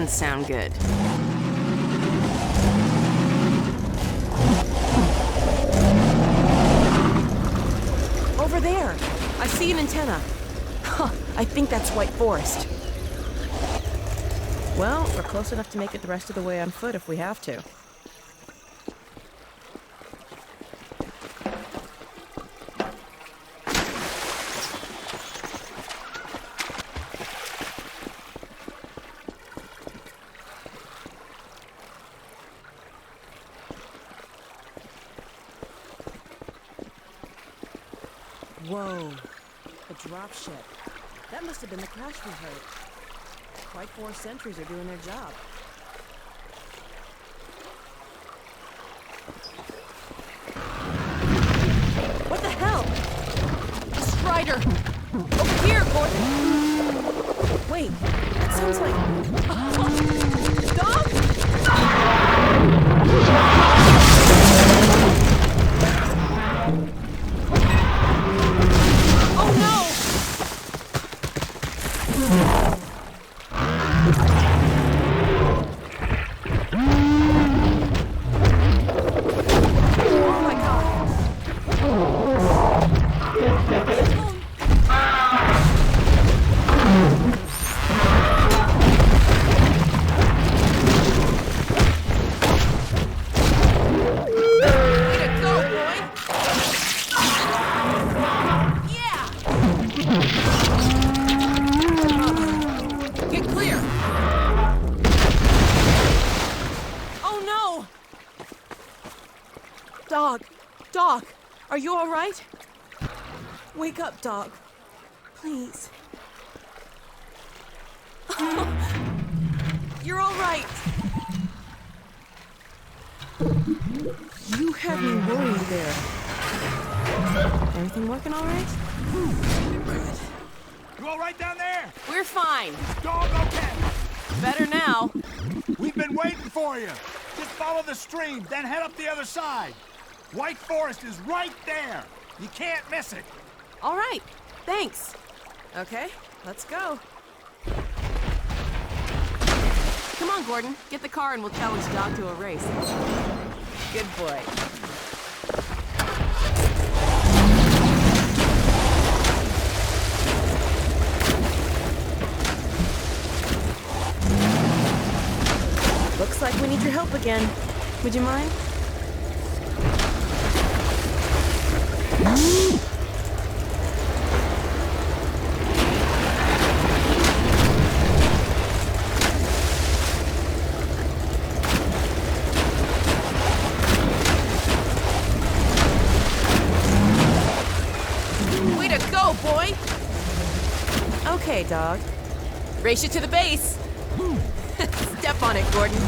doesn't sound good. Over there! I see an antenna. Huh, I think that's White Forest. Well, we're close enough to make it the rest of the way on foot if we have to. Whoa, a dropship. That must have been the crash we heard. Quite 4 sentries are doing their job. What the hell? A Strider! Over here, Gordon! Wait, that sounds like... Dog? Oh no! Dog, are you all right? Wake up, Dog. Please. You're all right. You had me worried there. Everything working all right? Good. You all right down there? We're fine. Dog okay? Better now. We've been waiting for you. Just follow the stream, then head up the other side. White Forest is right there. You can't miss it. All right. Thanks. Okay, let's go. Come on, Gordon. Get the car and we'll challenge Dog to a race. Good boy. Looks like we need your help again. Would you mind? Way to go, boy! Okay, Dog. Race you to the base. Step on it, Gordon.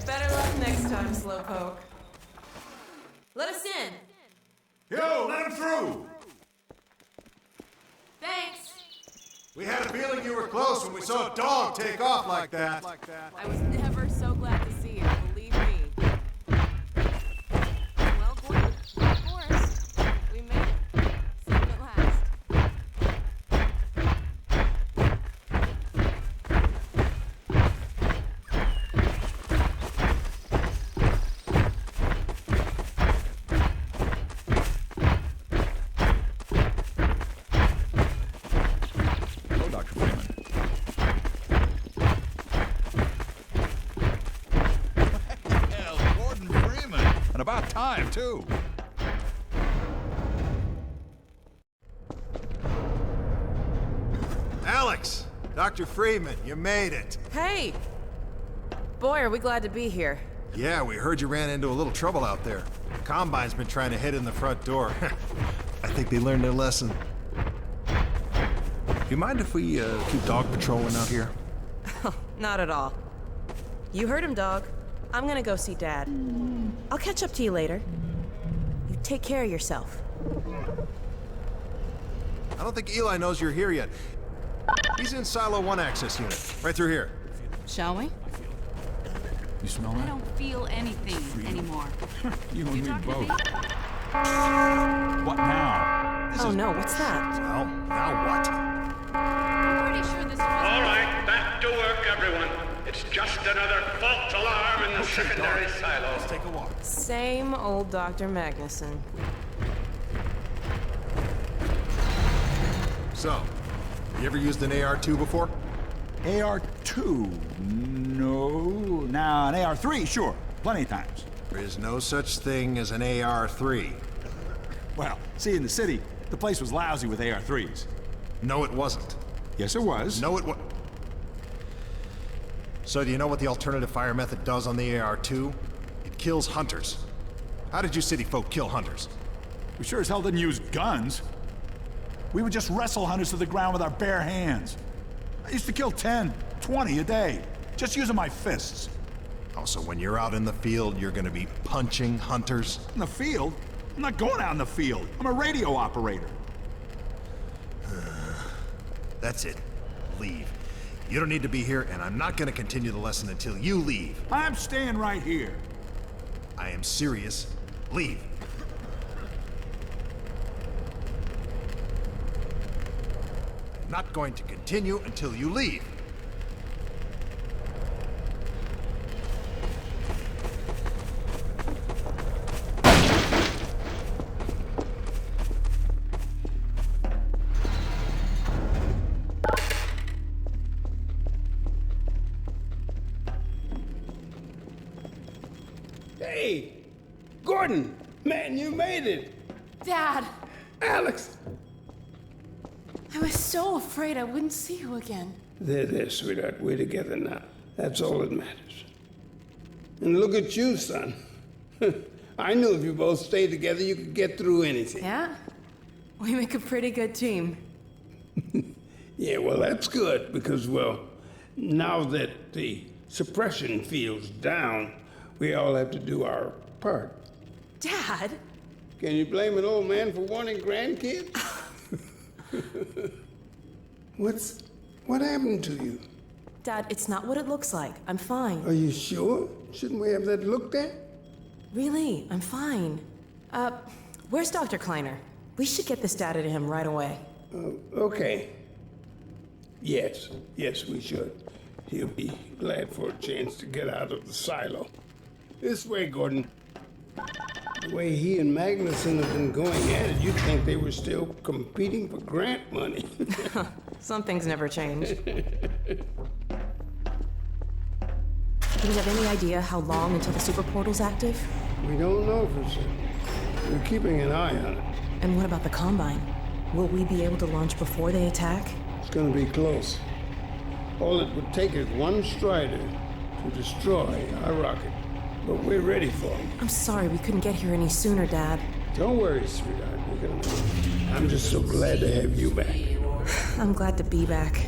Better luck next time, Slowpoke. Let us in. Yo, let him through! Thanks. We had a feeling you were close when we saw a dog take off like that. I was never so glad to see you, believe me. Well, Gordon, of course. We made it. Safe at last. About time, too. Alex! Dr. Freeman, you made it. Hey! Boy, are we glad to be here. Yeah, we heard you ran into a little trouble out there. Combine's been trying to hit in the front door. I think they learned their lesson. You mind if we keep dog patrolling out here? Not at all. You heard him, dog. I'm gonna go see Dad. I'll catch up to you later. You take care of yourself. I don't think Eli knows you're here yet. He's in Silo 1 access unit, right through here. Shall we? You smell I that? don't feel anything anymore. You and me talking to both. me? What now? Oh no, what's that? Well, now what? I'm pretty sure this is... All right, back to work, everyone. It's just another false alarm in the secondary silo. Let's take a walk. Same old Dr. Magnusson. So, you ever used an AR-2 before? AR-2? No. Now, an AR-3, sure. Plenty of times. There is no such thing as an AR-3. Well, see, in the city, the place was lousy with AR-3s. No, it wasn't. Yes, it was. No, it was. So do you know what the alternative fire method does on the AR-2? It kills hunters. How did you city folk kill hunters? We sure as hell didn't use guns. We would just wrestle hunters to the ground with our bare hands. I used to kill 10, 20 a day, just using my fists. Oh, so when you're out in the field, you're gonna be punching hunters? In the field? I'm not going out in the field. I'm a radio operator. That's it. Leave. You don't need to be here, and I'm not gonna continue the lesson until you leave. I'm staying right here. I am serious. Leave. I'm not going to continue until you leave. Hey, Gordon, man, you made it. Dad, Alex. I was so afraid I wouldn't see you again. There, sweetheart. We're together now. That's all that matters. And look at you, son. I knew if you both stayed together, you could get through anything. Yeah? We make a pretty good team. Yeah, well, that's good because, well, now that the suppression field's down, we all have to do our part. Dad? Can you blame an old man for wanting grandkids? What happened to you? Dad, it's not what it looks like. I'm fine. Are you sure? Shouldn't we have that looked at? Really, I'm fine. Where's Dr. Kleiner? We should get this data to him right away. Okay. Yes, we should. He'll be glad for a chance to get out of the silo. This way, Gordon. The way he and Magnusson have been going at it, you'd think they were still competing for grant money. Some things never change. Do you have any idea how long until the super portal's active? We don't know for certain. We're keeping an eye on it. And what about the Combine? Will we be able to launch before they attack? It's gonna be close. All it would take is one Strider to destroy our rocket. But we're ready for him. I'm sorry we couldn't get here any sooner, Dad. Don't worry, sweetheart. We're gonna make it. I'm just so glad to have you back. I'm glad to be back.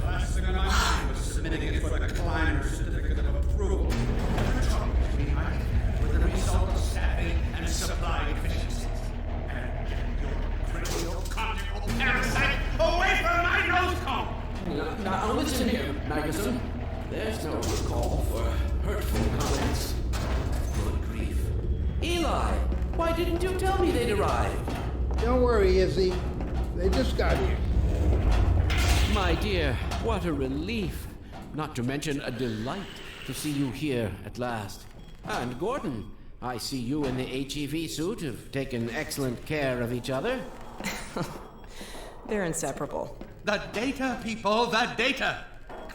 Last thing on my mind was submitting it for the Kleiner certificate of approval. With the result of staffing and supply efficiencies. And get your critical conjugal parasite away from my nose cone! Now listen here, Magnusson. There's no call for hurtful comments. Good grief. Eli, why didn't you tell me they'd arrived? Don't worry, Izzy. They just got here. My dear, what a relief. Not to mention a delight to see you here at last. And Gordon, I see you in the HEV suit have taken excellent care of each other. They're inseparable. The data, people, the data!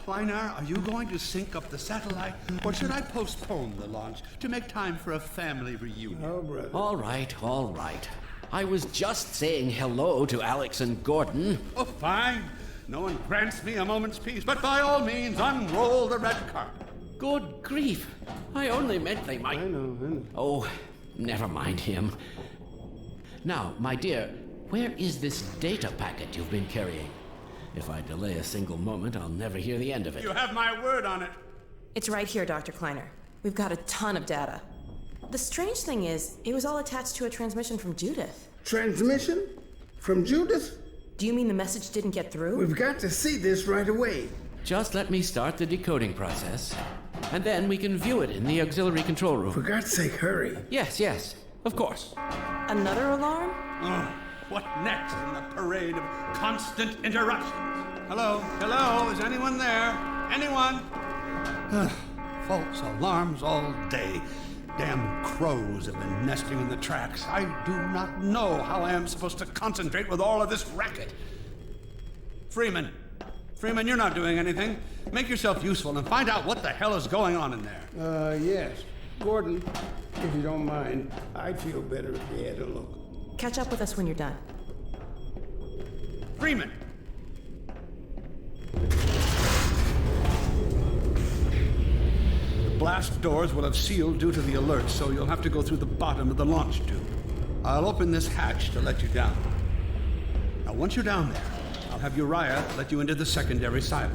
Kleiner, are you going to sync up the satellite, or should I postpone the launch to make time for a family reunion? Oh, brother. All right. I was just saying hello to Alex and Gordon. Oh, fine. No one grants me a moment's peace, but by all means, unroll the red carpet. Good grief. I only meant they might... I know. Oh, never mind him. Now, my dear, where is this data packet you've been carrying? If I delay a single moment, I'll never hear the end of it. You have my word on it. It's right here, Dr. Kleiner. We've got a ton of data. The strange thing is, it was all attached to a transmission from Judith. Transmission? From Judith? Do you mean the message didn't get through? We've got to see this right away. Just let me start the decoding process, and then we can view it in the auxiliary control room. For God's sake, hurry. Yes, of course. Another alarm? Oh, what next in the parade of constant interruptions? Hello, is anyone there? Anyone? False alarms all day. Damn crows have been nesting in the tracks. I do not know how I am supposed to concentrate with all of this racket. Freeman, you're not doing anything. Make yourself useful and find out what the hell is going on in there. Yes. Gordon, if you don't mind, I'd feel better if we had a look. Catch up with us when you're done. Freeman! The blast doors will have sealed due to the alert, so you'll have to go through the bottom of the launch tube. I'll open this hatch to let you down. Now, once you're down there, I'll have Uriah let you into the secondary silo.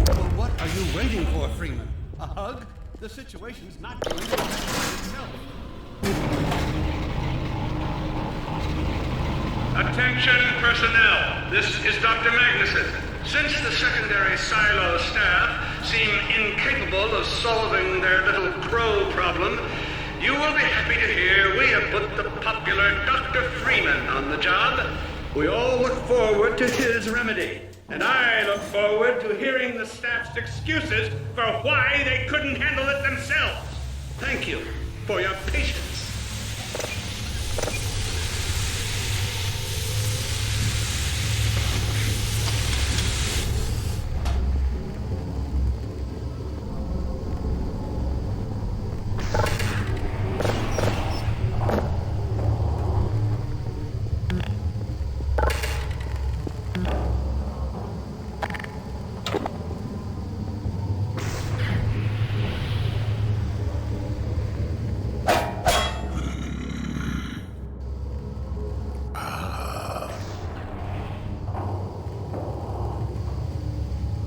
Well, what are you waiting for, Freeman? A hug? The situation's not going to itself. Attention personnel, this is Dr. Magnusson. Since the secondary silo staff seem incapable of solving their little crow problem, you will be happy to hear we have put the popular Dr. Freeman on the job. We all look forward to his remedy, and I look forward to hearing the staff's excuses for why they couldn't handle it themselves. Thank you for your patience.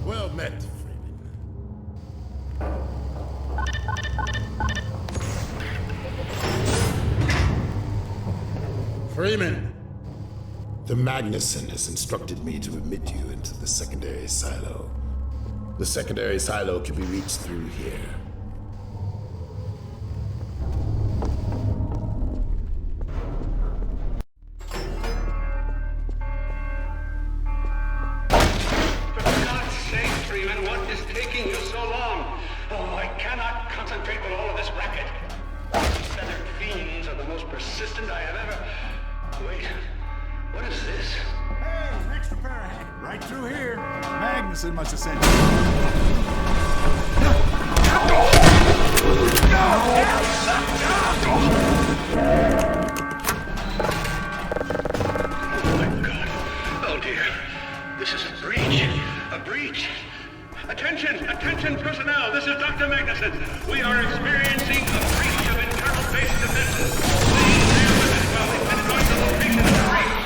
Well met, Freeman. Freeman! The Magnusson has instructed me to admit you into the secondary silo. The secondary silo can be reached through here. Right through here. Magnusson must have sent Oh dear. This is a breach. A breach. Attention personnel. This is Dr. Magnusson. We are experiencing a breach of internal base defenses. Please bear with us while we pinpoint the location of the breach.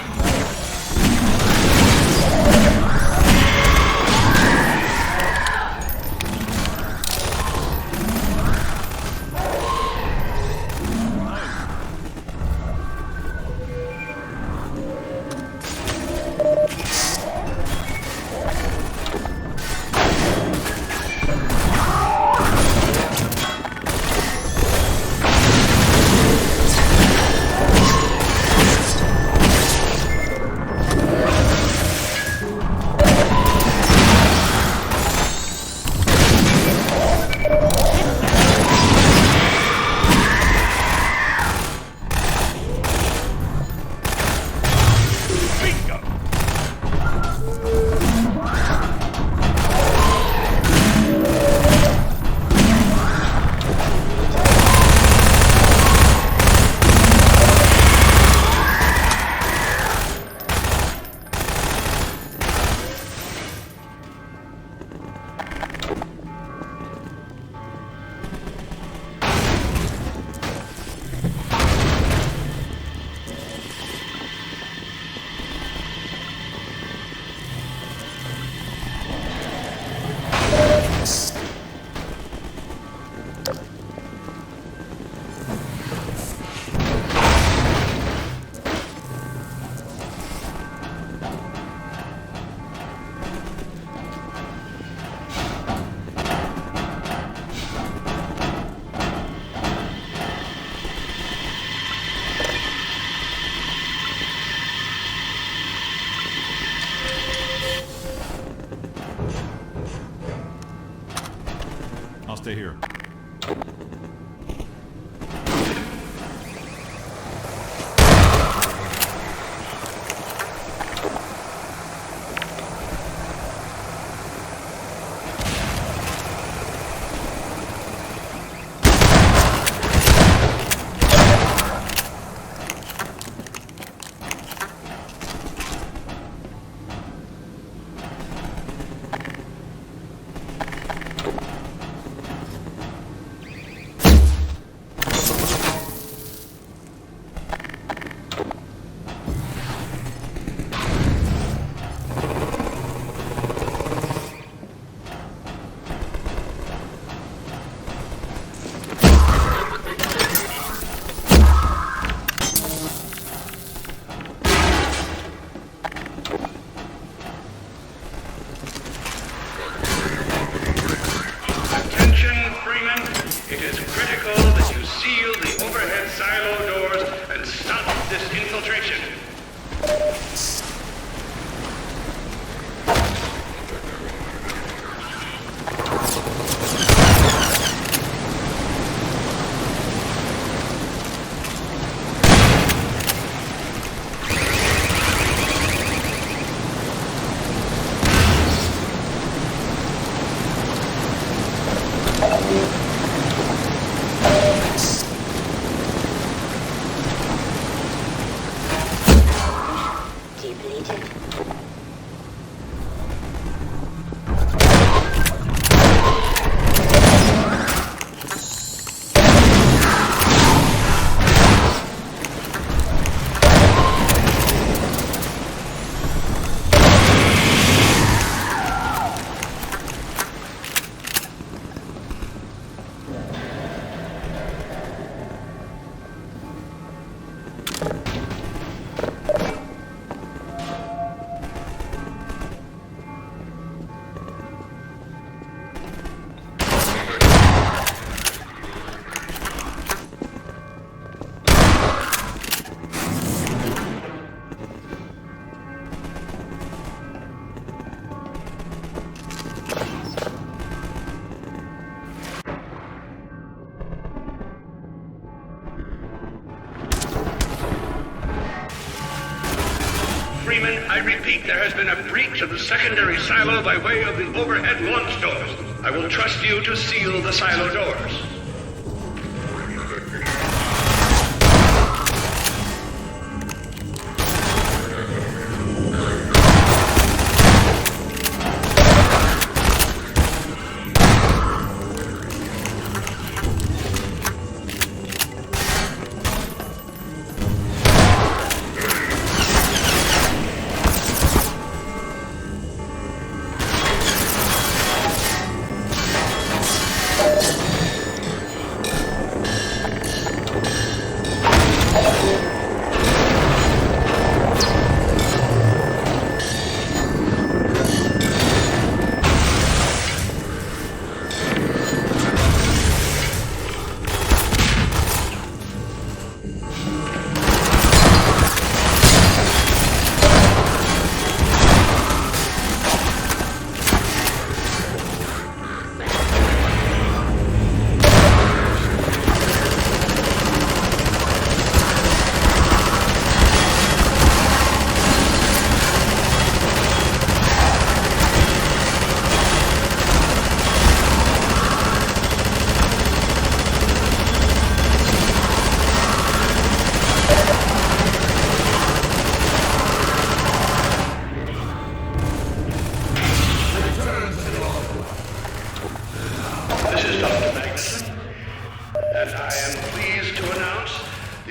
Freeman, I repeat, there has been a breach of the secondary silo by way of the overhead launch doors. I will trust you to seal the silo doors.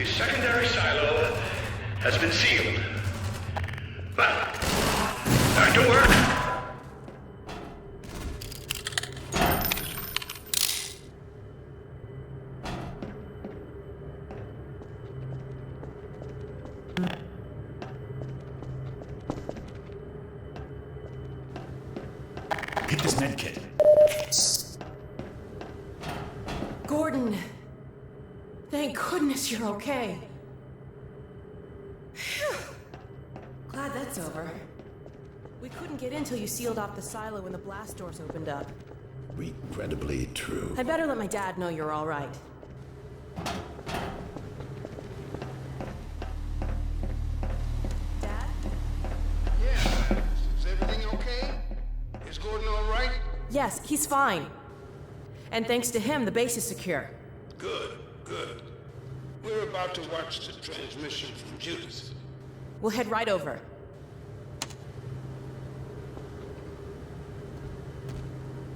Secondary silo has been sealed. Well, back to work. Get this med kit. Gordon. Thank goodness you're okay. Phew. Glad that's over. We couldn't get in till you sealed off the silo when the blast doors opened up. Regrettably true. I'd better let my dad know you're all right. Dad? Yeah, is everything okay? Is Gordon all right? Yes, he's fine. And thanks to him, the base is secure. Good, good. We're about to watch the transmission from Judith. We'll head right over.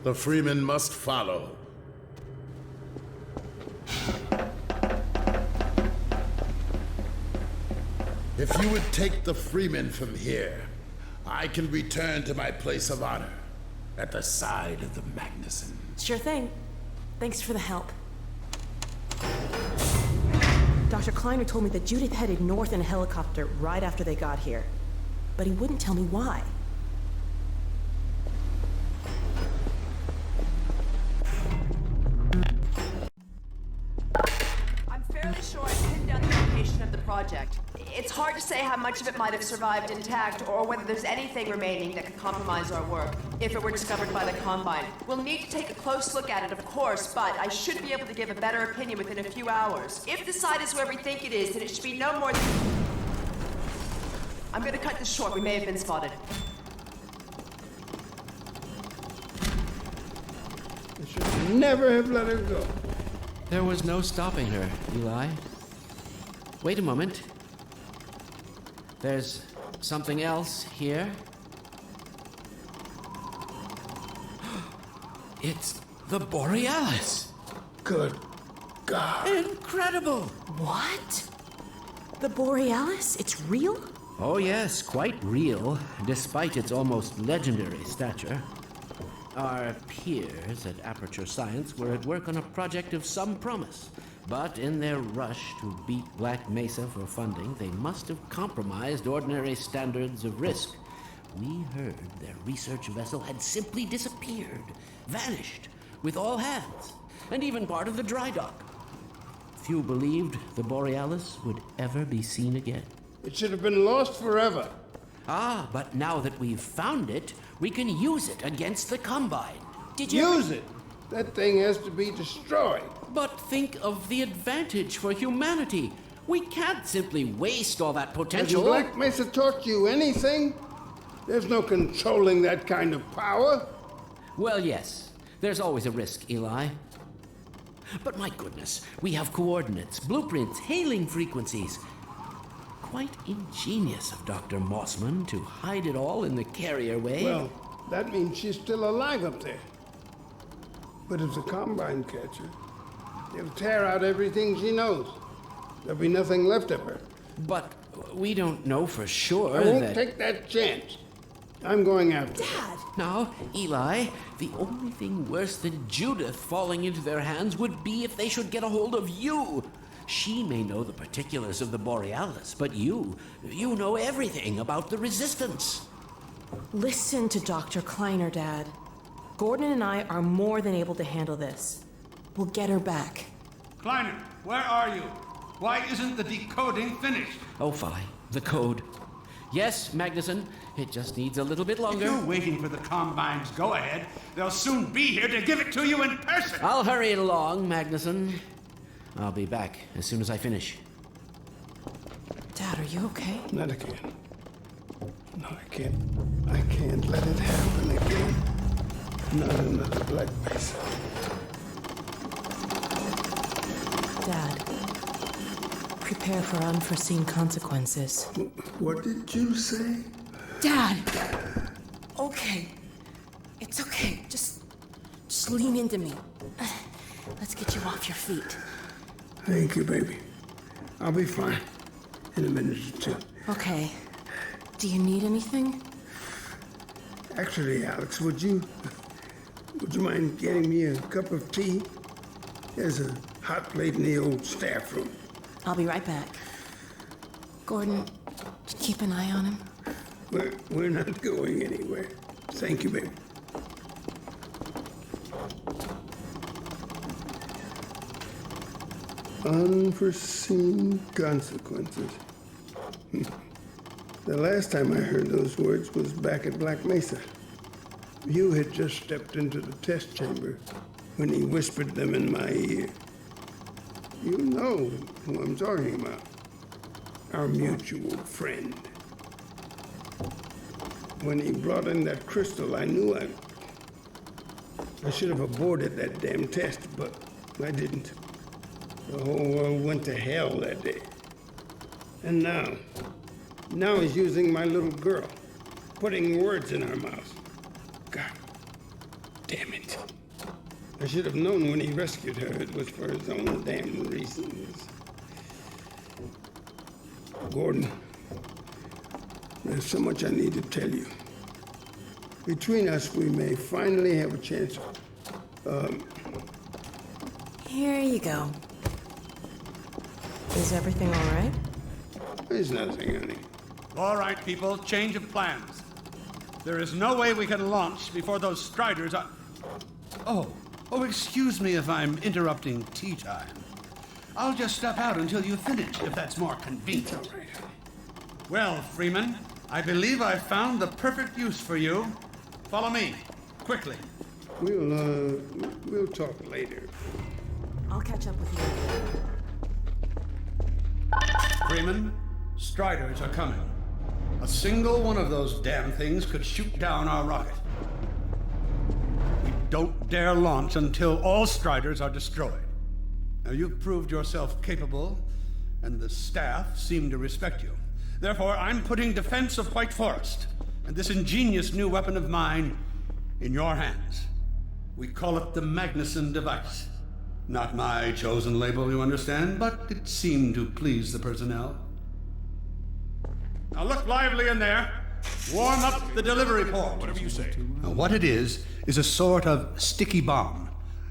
The Freeman must follow. If you would take the Freeman from here, I can return to my place of honor at the side of the Magnusson. Sure thing. Thanks for the help. Dr. Kleiner told me that Judith headed north in a helicopter right after they got here. But he wouldn't tell me why. I'm fairly sure I pinned down the location of the project. It's hard to say how much of it might have survived intact, or whether there's anything remaining that could compromise our work, if it were discovered by the Combine. We'll need to take a close look at it, of course, but I should be able to give a better opinion within a few hours. If the site is where we think it is, then it should be no more than... I'm gonna cut this short. We may have been spotted. I should never have let her go. There was no stopping her, Eli. Wait a moment. There's something else here. It's the Borealis. Good God. Incredible! What? The Borealis? It's real? Oh, yes, quite real, despite its almost legendary stature. Our peers at Aperture Science were at work on a project of some promise, but in their rush to beat Black Mesa for funding, they must have compromised ordinary standards of risk. We heard their research vessel had simply disappeared, vanished, with all hands, and even part of the dry dock. Few believed the Borealis would ever be seen again. It should have been lost forever. Ah, but now that we've found it, we can use it against the Combine. Did you use it? That thing has to be destroyed. But think of the advantage for humanity. We can't simply waste all that potential. Has Black Mesa taught you anything? There's no controlling that kind of power. Well, yes. There's always a risk, Eli. But my goodness, we have coordinates, blueprints, hailing frequencies. Quite ingenious of Dr. Mossman to hide it all in the carrier wave. Well, that means she's still alive up there. But if the Combine catch her, they'll tear out everything she knows. There'll be nothing left of her. But we don't know for sure I won't take that chance. I'm going after her. Dad! Now, Eli, the only thing worse than Judith falling into their hands would be if they should get a hold of you. She may know the particulars of the Borealis, but you know everything about the Resistance. Listen to Dr. Kleiner, Dad. Gordon and I are more than able to handle this. We'll get her back. Kleiner, where are you? Why isn't the decoding finished? Oh, fine. The code. Yes, Magnusson. It just needs a little bit longer. If you're waiting for the Combine's go-ahead, they'll soon be here to give it to you in person. I'll hurry it along, Magnusson. I'll be back as soon as I finish. Dad, are you okay? Not again. No, I can't. I can't let it happen again. Not another Black Mesa. Dad, prepare for unforeseen consequences. What did you say? Dad! Okay. It's okay. Just lean into me. Let's get you off your feet. Thank you, baby. I'll be fine in a minute or two. Okay. Do you need anything? Actually, Alex, would you mind getting me a cup of tea? There's a hot plate in the old staff room. I'll be right back. Gordon, keep an eye on him. We're not going anywhere. Thank you, baby. Unforeseen consequences. The last time I heard those words was back at Black Mesa. You had just stepped into the test chamber when he whispered them in my ear. You know who I'm talking about. Our mutual friend. When he brought in that crystal, I knew I should have aborted that damn test, but I didn't. The whole world went to hell that day. And now he's using my little girl, putting words in our mouths. God damn it. I should have known when he rescued her it was for his own damn reasons. Gordon, there's so much I need to tell you. Between us, we may finally have a chance. Here you go. Is everything all right? There's nothing, honey. All right, people, change of plans. There is no way we can launch before those Striders are... Oh, excuse me if I'm interrupting tea time. I'll just step out until you finish, if that's more convenient. All right. Well, Freeman, I believe I've found the perfect use for you. Follow me, quickly. We'll talk later. I'll catch up with you. Freeman, Striders are coming. A single one of those damn things could shoot down our rocket. We don't dare launch until all Striders are destroyed. Now, you've proved yourself capable, and the staff seem to respect you. Therefore, I'm putting defense of White Forest and this ingenious new weapon of mine in your hands. We call it the Magnusson device. Not my chosen label, you understand, but it seemed to please the personnel. Now look lively in there. Warm up the delivery port. Whatever you say. Now what it is a sort of sticky bomb,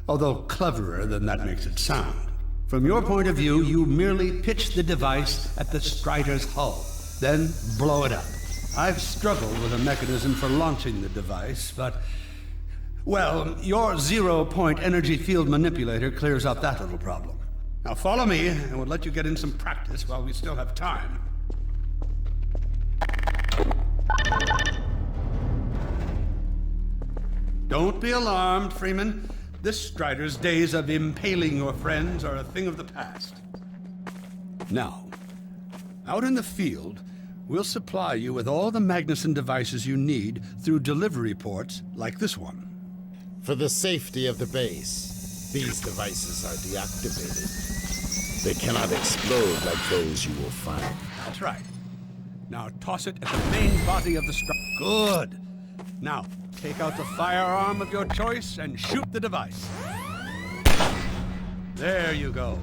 although cleverer than that makes it sound. From your point of view, you merely pitch the device at the Strider's hull, then blow it up. I've struggled with a mechanism for launching the device, but... well, your zero-point energy field manipulator clears up that little problem. Now follow me, and we'll let you get in some practice while we still have time. Don't be alarmed, Freeman. This Strider's days of impaling your friends are a thing of the past. Now, out in the field, we'll supply you with all the Magnusson devices you need through delivery ports like this one. For the safety of the base, these devices are deactivated. They cannot explode like those you will find. That's right. Now toss it at the main body of the Strider. Good. Now, take out the firearm of your choice and shoot the device. There you go.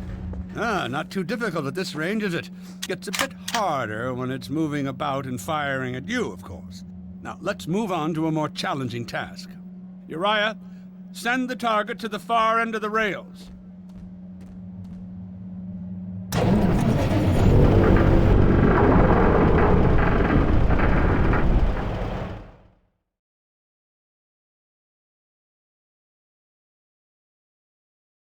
Not too difficult at this range, is it? Gets a bit harder when it's moving about and firing at you, of course. Now, let's move on to a more challenging task. Uriah, send the target to the far end of the rails.